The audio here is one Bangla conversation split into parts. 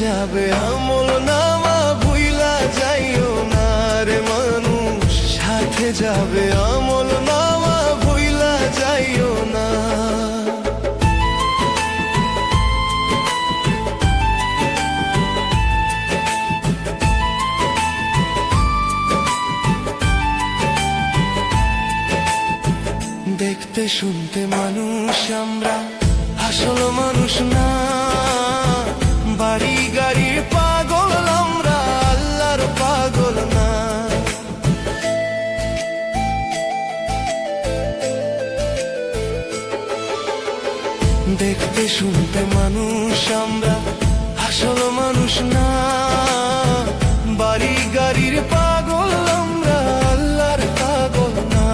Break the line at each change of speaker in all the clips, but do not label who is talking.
যাবে আমল নামা ভুইলা যাইও না রে মানুষ, সাথে যাবে আমল নামা ভুইলা যাইও না। দেখতে শুনতে মানুষ আমরা, আসল মানুষ না। বাড়ি গাড়ির পাগল আমরা, আল্লাহর পাগল না। দেখতে শুনতে মানুষ আমরা, আসল মানুষ না। বাড়ি গাড়ির পাগল আমরা, আল্লাহর পাগল না।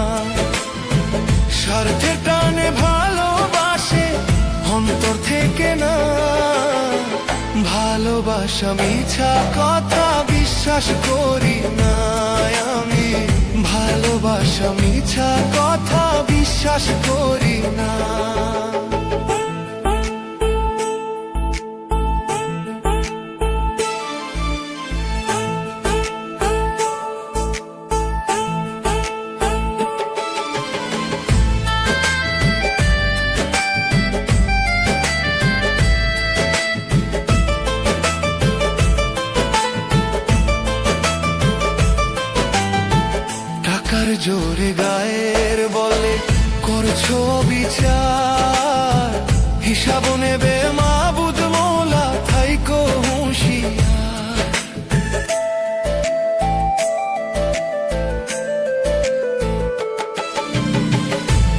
স্বার্থে টানে ভালোবাসে অন্তর থেকে না। ভালোবাসা মিছা কথা বিশ্বাস করি না আমি, ভালোবাসা মিছা কথা বিশ্বাস করি না। টাকার জোরে গায়ের বলে করছো বিচার, হিসাব নেবে মাবুদ মৌলা থাইকো হুঁশিয়ার।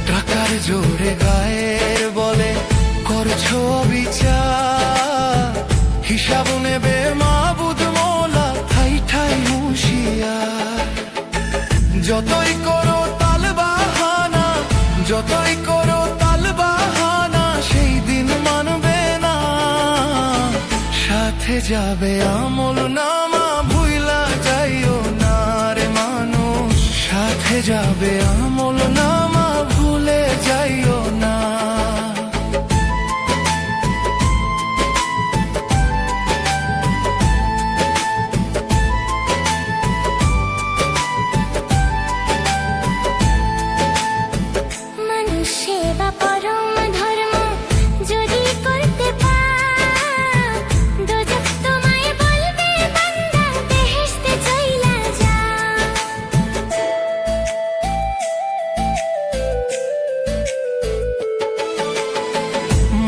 টাকার জোরে গায়ের বলে করছো বিচার, হিসাব নেবে মাবুদ মৌলা ঠাই ঠাই হুঁশিয়ার। যতই করো তাল বাহানা, যতই করো তাল বাহানা, সেই দিন মানবে না। সাথে যাবে আমল নামা ভুইলা যাইও না রে মানুষ, সাথে যাবে আমল নামা ভুলে যাইও না।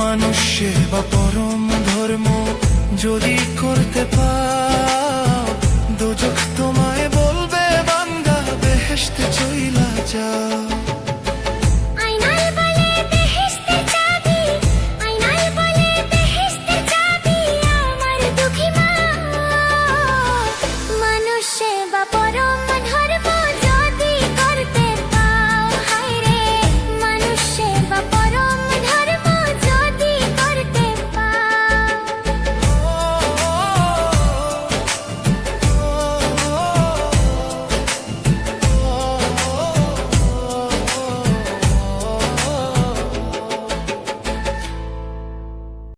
মানুষ সেবা পরম ধর্ম যদি করতে